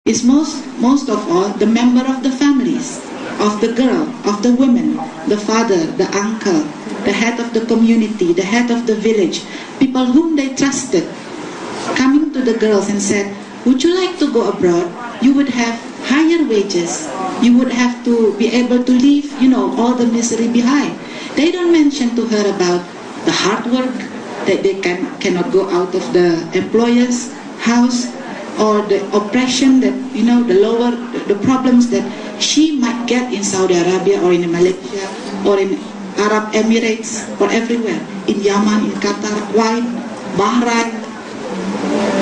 is most of all the member of the families, of the girl, of the women, the father, the uncle, the head of the community, the head of the village, people whom they trusted, coming to the girls and said, would you like to go abroad? You would have higher wages. You would have to be able to leave, all the misery behind. They don't mention to her about the hard work, that they cannot go out of the employer's house, or the oppression that, the problems that she might get in Saudi Arabia or in Malaysia or in Arab Emirates or everywhere, in Yemen, in Qatar, Kuwait, Bahrain,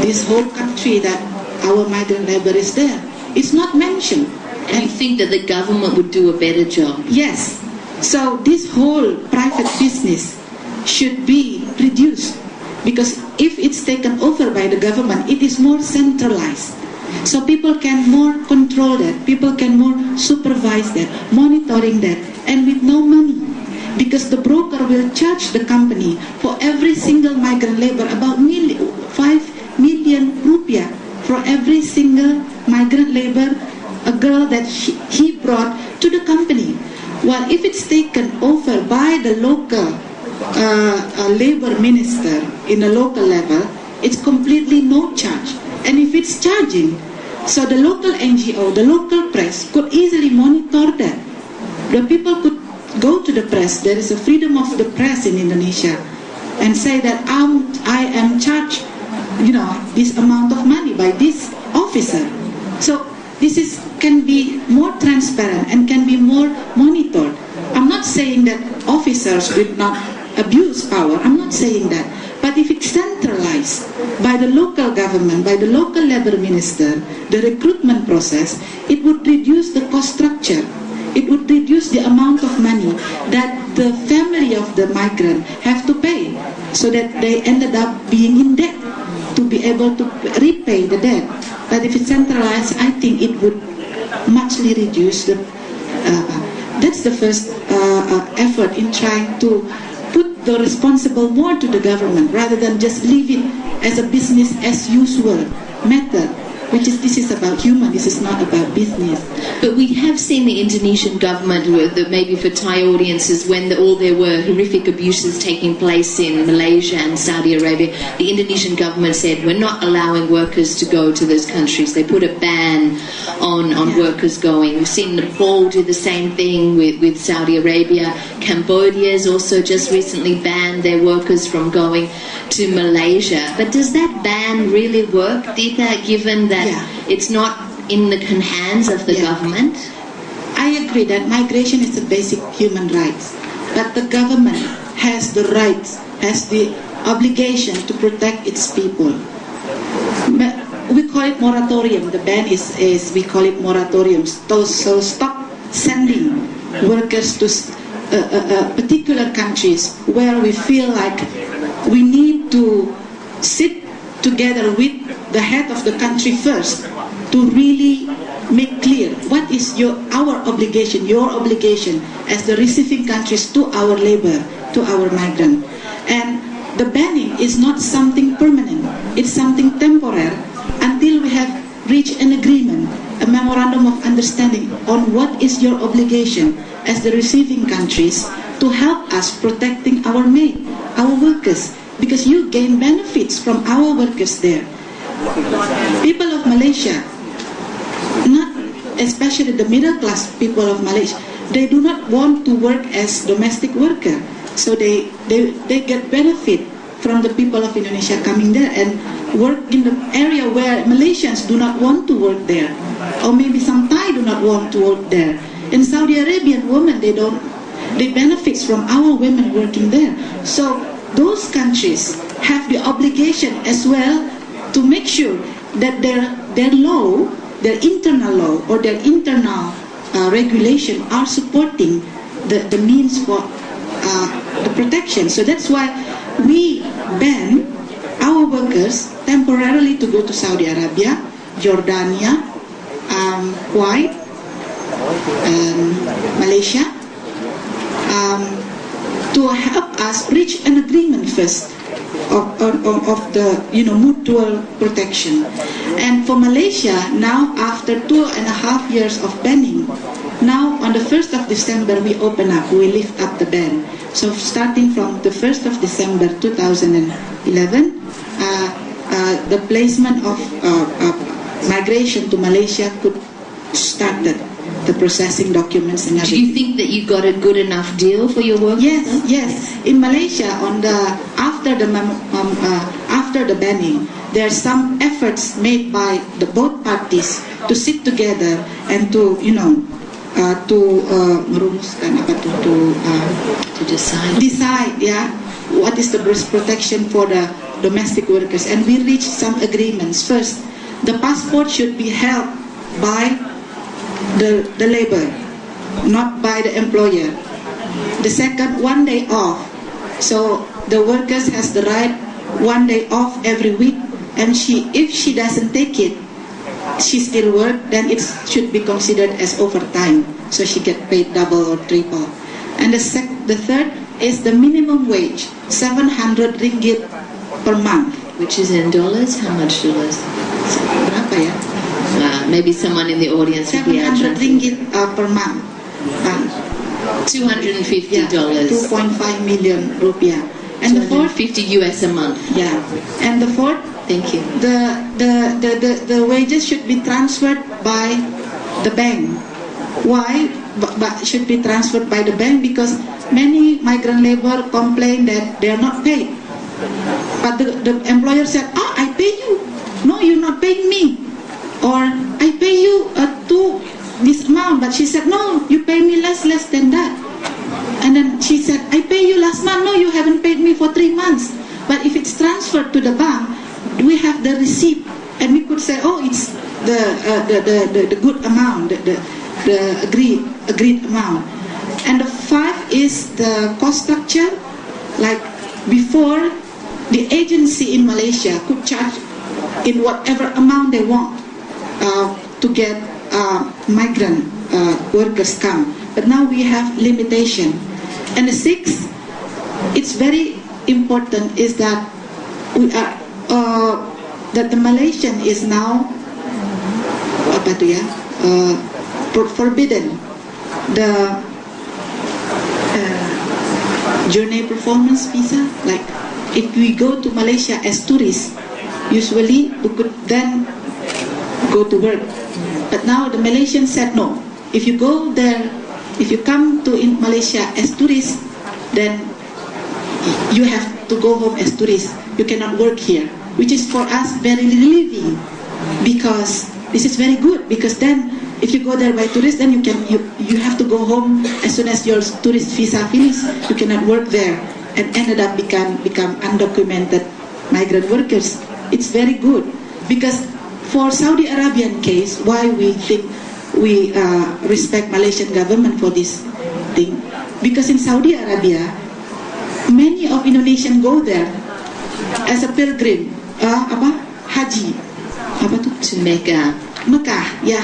this whole country that our migrant labor is there. It's not mentioned. And you think that the government would do a better job? Yes. So this whole private business should be reduced, because if it's taken over by the government, it is more centralized. So people can more control that, people can more supervise that, monitoring that, and with no money. Because the broker will charge the company for every single migrant labor about 5 million rupiah for every single migrant labor, a girl that he brought to the company. Well, if it's taken over by the local labor minister in a local level, it's completely no charge. And if it's charging, so the local NGO, the local press could easily monitor that. The people could go to the press. There is a freedom of the press in Indonesia, and say that I am charged, this amount of money by this officer. So this can be more transparent and can be more monitored. I'm not saying that officers did not abuse power. I'm not saying that. But if it's centralized by the local government, by the local labor minister, the recruitment process, it would reduce the cost structure. It would reduce the amount of money that the family of the migrant have to pay, so that they ended up being in debt to be able to repay the debt. But if it's centralized, I think it would muchly reduce the. That's the first effort in trying to put the responsible more to the government, rather than just leave it as a business as usual method. This is about human, this is not about business. But we have seen the Indonesian government, maybe for Thai audiences, when all there were horrific abuses taking place in Malaysia and Saudi Arabia, the Indonesian government said, we're not allowing workers to go to those countries. They put a ban on workers going. We've seen Nepal do the same thing with Saudi Arabia. Cambodia has also just recently banned their workers from going to Malaysia. But does that ban really work, Dita, given that it's not in the hands of the government? I agree that migration is a basic human right, but the government has the rights, has the obligation to protect its people. We call it moratorium. The ban is we call it moratoriums. So stop sending workers to particular countries where we feel like we need to sit together with the head of the country first to really make clear what is our obligation, your obligation as the receiving countries to our labor, to our migrant. And the banning is not something permanent, it's something temporary until we have reached an agreement, a memorandum of understanding on what is your obligation as the receiving countries to help us protecting our workers, because you gain benefits from our workers there. People of Malaysia, not especially the middle class people of Malaysia, they do not want to work as domestic worker. So they get benefit from the people of Indonesia coming there and work in the area where Malaysians do not want to work there, or maybe some Thai do not want to work there. In Saudi Arabian women, they benefits from our women working there. So those countries have the obligation as well to make sure that their law, their internal law or their internal regulation are supporting the means for the protection. So that's why we ban our workers temporarily to go to Saudi Arabia, Jordania, Kuwait, Malaysia, to help us reach an agreement first of the mutual protection. And for Malaysia, now after 2.5 years of banning, now on the 1st of December we open up, we lift up the ban. So starting from the 1st of December 2011, the placement of migration to Malaysia could start the processing documents and everything. Do you think that you got a good enough deal for your workers? Yes. In Malaysia, after the banning, there are some efforts made by the both parties to sit together and to decide what is the best protection for the domestic workers, and we reached some agreements. First, the passport should be held by the labor, not by the employer. The second, 1 day off. So the workers has the right 1 day off every week, and if she doesn't take it, she still work, then it should be considered as overtime. So she get paid double or triple. And the third is the minimum wage, 700 ringgit per month. Which is in dollars? How much dollars? Berapa ya? Maybe someone in the audience would be 700 ringgit per month. $250. 2.5 million rupiah. And the fourth, $250 US a month. yeah. And the fourth, Thank you. the wages should be transferred by the bank. Why? But should be transferred by the bank because many migrant labor complain that they are not paid. But the employer said, I pay you. No, you're not paying me. Or I pay you this amount. But she said, no, you pay me less than that. And then she said, I pay you last month. No, you haven't paid me for 3 months. But if it's transferred to the bank, we have the receipt, and we could say, oh, it's the good amount, the agreed amount. And the 5 is the cost structure. Like before, the agency in Malaysia could charge in whatever amount they want to get migrant workers come. But now we have limitation. And the 6th, it's very important, is that we are that the Malaysian is now forbidden the journey performance visa. Like if we go to Malaysia as tourists, usually we could then go to work. But now the Malaysian said no. If you go there, if you come to in Malaysia as tourists, then you have to go home as tourists. You cannot work here, which is for us very relieving, because this is very good. Because then, if you go there by tourist, then you have to go home as soon as your tourist visa finishes. You cannot work there, and ended up become undocumented migrant workers. It's very good, because for Saudi Arabian case, why we think we respect Malaysian government for this thing, because in Saudi Arabia, many of Indonesian go there as a pilgrim, haji, to Mecca. Mecca, yeah.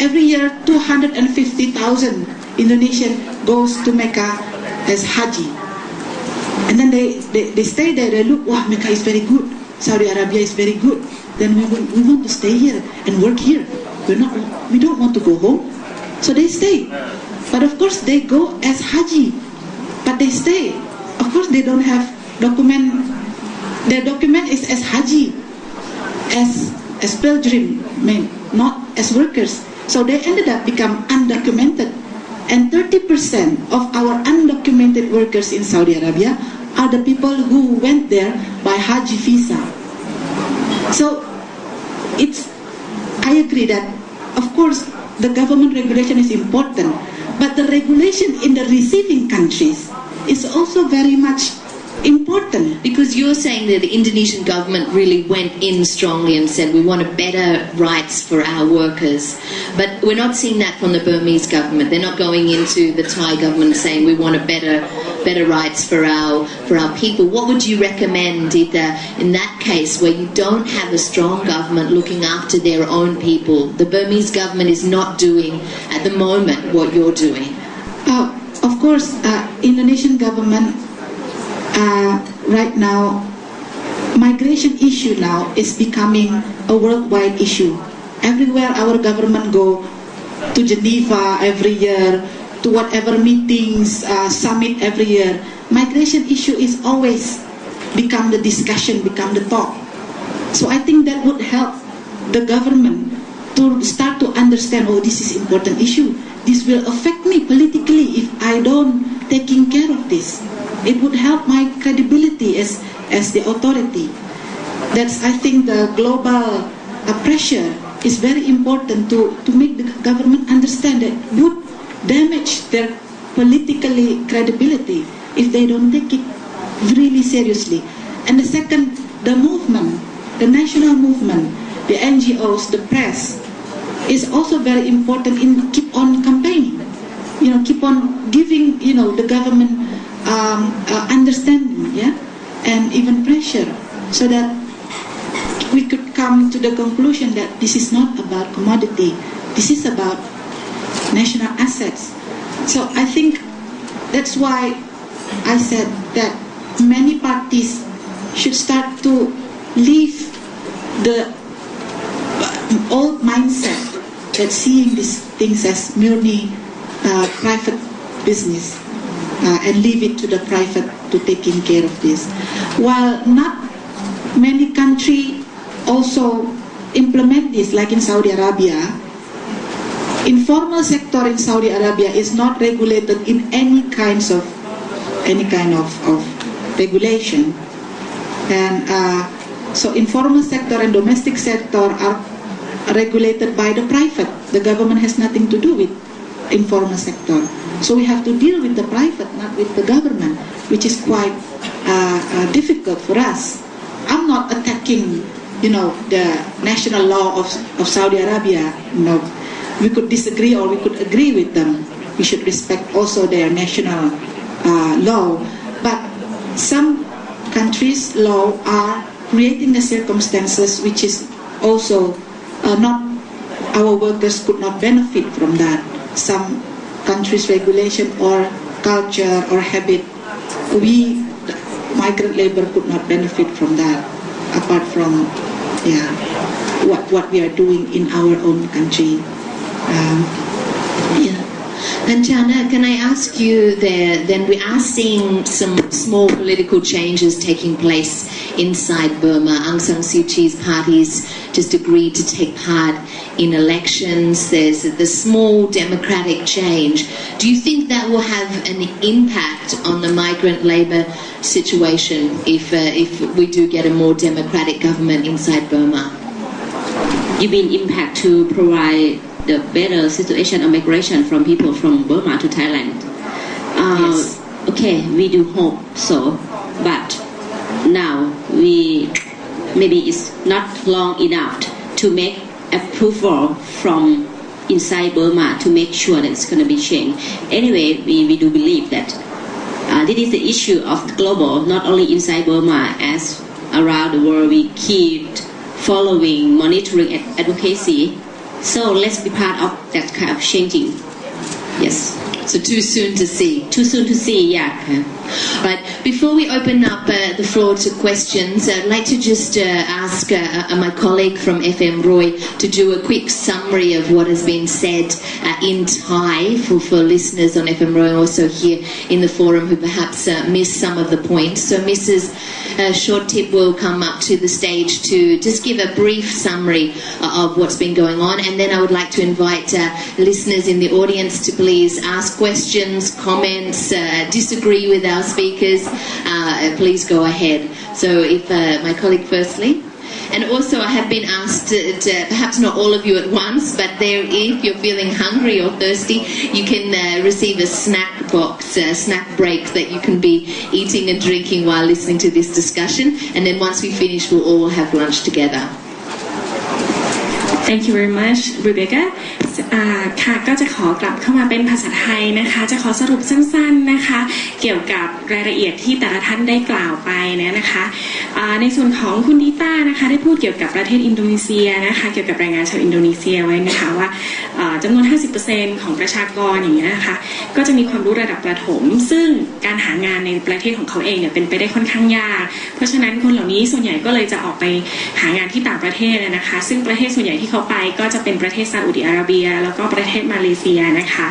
Every year, 250,000 Indonesian goes to Mecca as haji, and then they stay there. They look, wow, Mecca is very good. Saudi Arabia is very good. Then we want to stay here and work here. We don't want to go home, so they stay. But of course, they go as haji. But they stay. Of course, they don't have document. Their document is as haji, as pilgrim, not as workers. So they ended up become undocumented. And 30% of our undocumented workers in Saudi Arabia are the people who went there by haji visa. So I agree that, of course, the government regulation is important, but the regulation in the receiving countries is also very much important. Because you're saying that the Indonesian government really went in strongly and said we want better rights for our workers, but we're not seeing that from the Burmese government. They're not going into the Thai government saying we want better rights for our people. What would you recommend in that case where you don't have a strong government looking after their own people? The Burmese government is not doing at the moment what you're doing. Of course, Indonesian government right now, migration issue now is becoming a worldwide issue. Everywhere our government go, to Geneva every year, to whatever meetings, summit every year, migration issue is always become the discussion, become the talk. So I think that would help the government to start to understand, oh, this is important issue. This will affect me politically if I don't taking care of this. It would help my credibility as the authority. That's, I think, the global pressure is very important to make the government understand that would damage their politically credibility if they don't take it really seriously. And the second, the movement, the national movement, the NGOs, the press, is also very important in keep on campaigning, keep on giving, the government understanding, and even pressure, so that we could come to the conclusion that this is not about commodity, this is about national assets. So I think that's why I said that many parties should start to leave the old mindset that seeing these things as merely private business and leave it to the private to taking care of this. While not many countries also implement this, like in Saudi Arabia, informal sector in Saudi Arabia is not regulated in any kind of regulation, and so informal sector and domestic sector are regulated by the private. The government has nothing to do with informal sector. So we have to deal with the private, not with the government, which is quite difficult for us. I'm not attacking, the national law of Saudi Arabia. We could disagree or we could agree with them. We should respect also their national law. But some countries' law are creating the circumstances which is also not, our workers could not benefit from that. Some countries' regulation or culture or habit, we, migrant labor, could not benefit from that, apart from what we are doing in our own country. And Jana, can I ask you there, then we are seeing some small political changes taking place inside Burma. Aung San Suu Kyi's parties just agreed to take part in elections. There's the small democratic change. Do you think that will have an impact on the migrant labour situation if we do get a more democratic government inside Burma? You mean impact to provide the better situation of migration from people from Burma to Thailand? Yes. Okay, we do hope so, but now maybe it's not long enough to make approval from inside Burma to make sure that it's going to be changed. Anyway, we do believe that this is the issue of the global, not only inside Burma, as around the world we keep following, monitoring, advocacy. So let's be part of that kind of changing. Yes. So too soon to see. Too soon to see, yeah. Okay. Right. Before we open up the floor to questions, I'd like to just ask my colleague from FM Roy to do a quick summary of what has been said in Thai for listeners on FM Roy, also here in the forum who perhaps missed some of the points. So Mrs. Shortip will come up to the stage to just give a brief summary of what's been going on, and then I would like to invite listeners in the audience to please ask questions, comments, disagree with our speakers, please go ahead. So if my colleague firstly. And also I have been asked to perhaps not all of you at once, but if you're feeling hungry or thirsty, you can receive a snack box, a snack break that you can be eating and drinking while listening to this discussion. And then once we finish, we'll all have lunch together. Thank you very much Rebecca ค่ะก็จะขอกลับเข้ามาเป็นภาษาไทยนะคะจะขอสรุปสั้นๆนะคะเกี่ยวกับรายละเอียดที่แต่ละท่านได้กล่าวไปเนี่ยนะคะในส่วนของคุณดิต้านะคะได้พูดเกี่ยวกับประเทศอินโดนีเซียนะคะเกี่ยวกับแรงงานชาวอินโดนีเซียไว้นะคะว่าจำนวน 50% ของประชากรอย่างเงี้ยนะคะก็จะมีความรู้ระดับประถมซึ่งการหางานในประเทศของเขาเองเนี่ยเป็นไปได้ค่อนข้างยากเพราะฉะนั้นคนเหล่านี้ส่วนใหญ่ก็เลยจะออกไปหางานที่ต่างประเทศนะคะซึ่งประเทศส่วนใหญ่ที่เขาไปก็จะเป็นประเทศซาอุดิอาระเบียแล้วก็ประเทศมาเลเซียนะคะ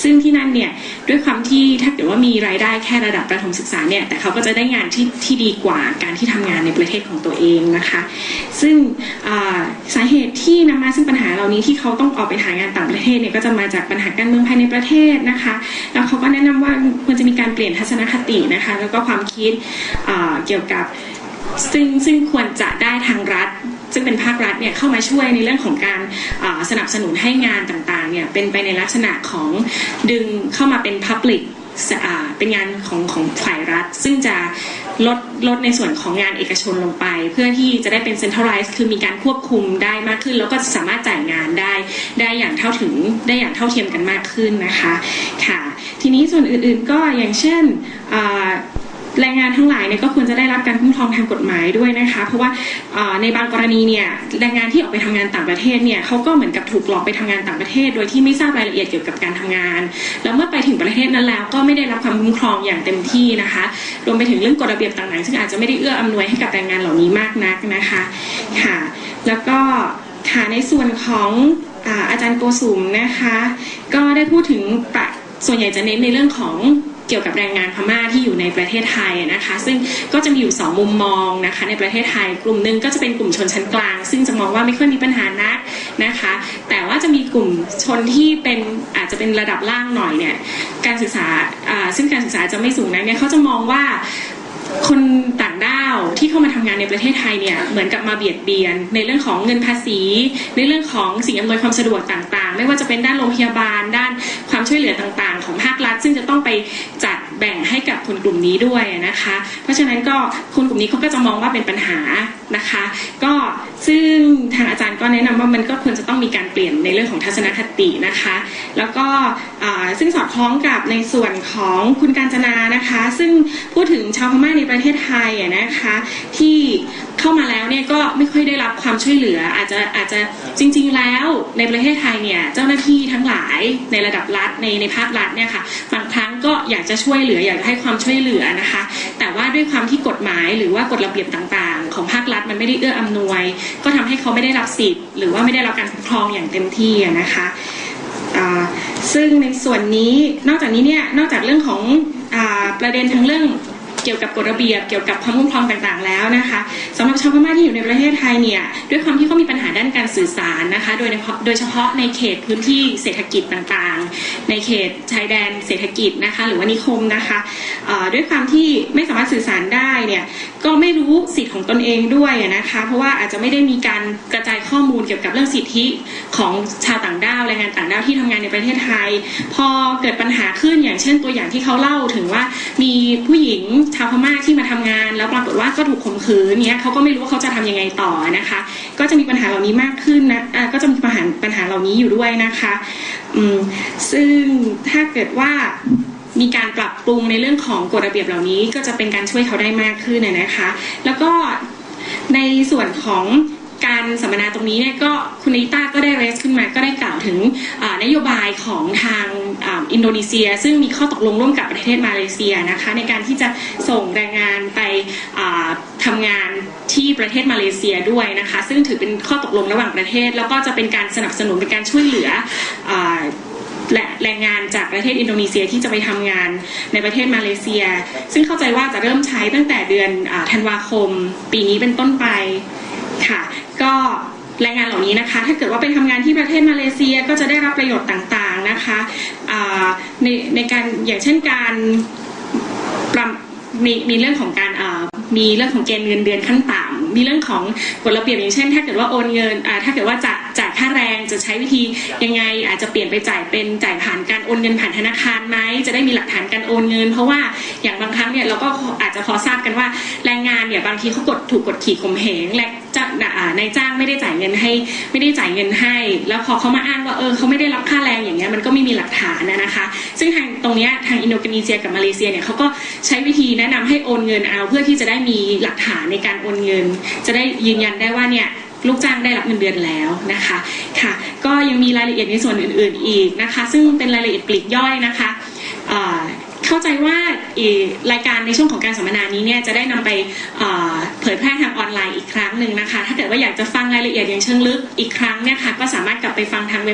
ซึ่งที่นั่นเนี่ยด้วยความที่ถ้าเกิดว่ามีรายได้แค่ระดับประถมศึกษาเนี่ยแต่เขาก็จะได้งานที่ดีกว่าการที่ทำงานในประเทศของตัวเองนะคะซึ่งสาเหตุที่นำมาซึ่งปัญหาเหล่านี้ที่เขาต้องออกไปหางานต่างประเทศเนี่ยก็จะมาจากปัญหาการเมืองภายในประเทศนะคะแล้วเขาก็แนะนำว่าควรจะมีการเปลี่ยนทัศนคตินะคะแล้วก็ความคิดเกี่ยวกับซึ่งควรจะได้ทางรัฐซึ่งเป็นภาครัฐเนี่ยเข้ามาช่วยในเรื่องของการสนับสนุนให้งานต่างๆเนี่ยเป็นไปในลักษณะของดึงเข้ามาเป็น Public เป็นงานของฝ่ายรัฐซึ่งจะลดในส่วนของงานเอกชนลงไปเพื่อที่จะได้เป็น centralized คือมีการควบคุมได้มากขึ้นแล้วก็สามารถจ่ายงานได้อย่างเท่าเทียมกันมากขึ้นนะคะค่ะทีนี้ส่วนอื่นๆก็อย่างเช่นแรงงานทั้งหลายเนี่ยก็ควรจะได้รับการคุ้มครองทางกฎหมายด้วยนะคะเพราะว่าในบางกรณีเนี่ยแรงงานที่ออกไปทำงานต่างประเทศเนี่ยเขาก็เหมือนกับถูกหลอกไปทำงานต่างประเทศโดยที่ไม่ทราบรายละเอียดเกี่ยวกับการทำงานแล้วเมื่อไปถึงประเทศนั้นแล้วก็ไม่ได้รับความคุ้มครองอย่างเต็มที่นะคะรวมไปถึงเรื่องกฎระเบียบต่างๆซึ่งอาจจะไม่ได้เอื้ออำนวยให้กับแรงงานเหล่านี้มากนักนะคะค่ะแล้วก็ค่ะในส่วนของอาจารย์โกสุมนะคะก็ได้พูดถึงส่วนใหญ่จะเน้นในเรื่องของเกี่ยวกับแรงงานพม่าที่อยู่ในประเทศไทยนะคะซึ่งก็จะมีอยู่2มุมมองนะคะในประเทศไทยกลุ่มหนึ่งก็จะเป็นกลุ่มชนชั้นกลางซึ่งจะมองว่าไม่ค่อยมีปัญหานักนะคะแต่ว่าจะมีกลุ่มชนที่เป็นอาจจะเป็นระดับล่างหน่อยเนี่ยการศึกษาซึ่งการศึกษาจะไม่สูงนักเนี่ยเขาจะมองว่าคนต่างด้าวที่เข้ามาทำงานในประเทศไทยเนี่ยเหมือนกับมาเบียดเบียนในเรื่องของเงินภาษีในเรื่องของสิ่งอำนวยความสะดวกต่างๆไม่ว่าจะเป็นด้านโรงพยาบาลด้านความช่วยเหลือต่างๆของภาครัฐซึ่งจะต้องไปจัดแบ่งให้กับคนกลุ่มนี้ด้วยนะคะเพราะฉะนั้นก็คนกลุ่มนี้เขาก็จะมองว่าเป็นปัญหานะคะก็ซึ่งทางอาจารย์ก็แนะนำว่ามันก็ควรจะต้องมีการเปลี่ยนในเรื่องของทัศนคตินะคะแล้วก็ซึ่งสอดคล้องกับในส่วนของคุณกาญจนานะคะซึ่งพูดถึงชาวพม่าในประเทศไทยนะคะที่เข้ามาแล้วเนี่ยก็ไม่ค่อยได้รับความช่วยเหลืออาจจะจริงๆแล้วในประเทศไทยเนี่ยเจ้าหน้าที่ทั้งหลายในระดับรัฐในภาครัฐเนี่ยค่ะบางครั้งก็อยากจะช่วยเหลืออยากให้ความช่วยเหลือนะคะแต่ว่าด้วยความที่กฎหมายหรือว่ากฎระเบียบต่างๆของภาครัฐมันไม่ได้เอื้ออำนวยก็ทำให้เขาไม่ได้รับสิทธิ์หรือว่าไม่ได้รับการคุ้มครองอย่างเต็มที่นะคะซึ่งในส่วนนี้นอกจากนี้เนี่ยนอกจากเรื่องของประเด็นทั้งเรื่องเกี่ยวกับกฎระเบียบเกี่ยวกับความคุ้มครองต่างๆแล้วนะคะสำหรับชาวพม่าที่อยู่ในประเทศไทยเนี่ยด้วยความที่เขามีปัญหาด้านการสื่อสารนะคะโดยเฉพาะในเขตพื้นที่เศรษฐกิจต่างๆในเขตชายแดนเศรษฐกิจนะคะหรือว่านิคมนะคะด้วยความที่ไม่สามารถสื่อสารได้เนี่ยก็ไม่รู้สิทธิ์ของตนเองด้วยนะคะเพราะว่าอาจจะไม่ได้มีการกระจายข้อมูลเกี่ยวกับเรื่องสิทธิของชาวต่างด้าวแรงงานต่างด้าวที่ทำงานในประเทศไทยพอเกิดปัญหาขึ้นอย่างเช่นตัวอย่างที่เขาเล่าถึงว่ามีผู้หญิงชาวพม่าที่มาทำงานแล้วปรากฏว่าก็ถูกข่มขืนเนี้ยเขาก็ไม่รู้ว่าเขาจะทำยังไงต่อนะคะก็จะมีปัญหาเหล่านี้มากขึ้นนะก็จะมีปัญหาเหล่านี้อยู่ด้วยนะคะซึ่งถ้าเกิดว่ามีการปรับปรุงในเรื่องของกฎระเบียบเหล่านี้ก็จะเป็นการช่วยเขาได้มากขึ้นนะคะแล้วก็ในส่วนของการสัมมนาตรงนี้เนี่ยก็คุณนิต้าก็ได้เรสขึ้นมาก็ได้กล่าวถึงนโยบายของทางอินโดนีเซียซึ่งมีข้อตกลงร่วมกับประเทศมาเลเซียนะคะในการที่จะส่งแรงงานไปทำงานที่ประเทศมาเลเซียด้วยนะคะซึ่งถือเป็นข้อตกลงระหว่างประเทศแล้วก็จะเป็นการสนับสนุนเป็นการช่วยเหลือและแรงงานจากประเทศอินโดนีเซียที่จะไปทำงานในประเทศมาเลเซียซึ่งเข้าใจว่าจะเริ่มใช้ตั้งแต่เดือนธันวาคมปีนี้เป็นต้นไปค่ะก็แรงงานเหล่านี้นะคะถ้าเกิดว่าไปทำงานที่ประเทศมาเลเซียก็จะได้รับประโยชน์ต่างๆนะคะในการอย่างเช่นการมีเรื่องของการมีเรื่องของเกณฑ์เงินเดือนขั้นต่ำมีเรื่องของกฎระเบียบอย่างเช่นถ้าเกิดว่าโอนเงินถ้าเกิดว่าจะ จ่ายค่าแรงจะใช้วิธียังไงอาจจะเปลี่ยนไปจ่ายผ่านการโอนเงินผ่านธนาคารไหมจะได้มีหลักฐานการโอนเงินเพราะว่าอย่างบางครั้งเนี่ยเราก็อาจจะพอทราบกันว่าแรงงานเนี่ยบางทีเขาถูกกดขี่ข่มเหงและนายจ้างไม่ได้จ่ายเงินให้แล้วพอเขามาอ้างว่าเขาไม่ได้รับค่าแรงอย่างเงี้ยมันก็ไม่มีหลักฐานนะคะซึ่งทางตรงเนี้ยทางอินโดนีเซียกับมาเลเซียเนี่ยเขาก็ใช้วิธีแนะนำให้โอนเงินเอาเพื่อที่จะได้มีหลักฐานในการโอนเงินจะได้ยืนยันได้ว่าเนี่ยลูกจ้างได้รับเงินเดือนแล้วนะคะค่ะก็ยังมีรายละเอียดในส่วนอื่นๆอีกนะคะซึ่งเป็นรายละเอียดปลีกย่อยนะคะเข้าใจว่ารายการในช่วงของการสัมมนานี้เนี่ยจะได้นำไปเผยแพร่ทางออนไลน์อีกครั้งหนึ่งนะคะถ้าเกิดว่าอยากจะฟังรายละเอียดอย่างเชิงลึกอีกครั้งเนี่ยค่ะก็สามารถกลับไปฟังทางเว็บ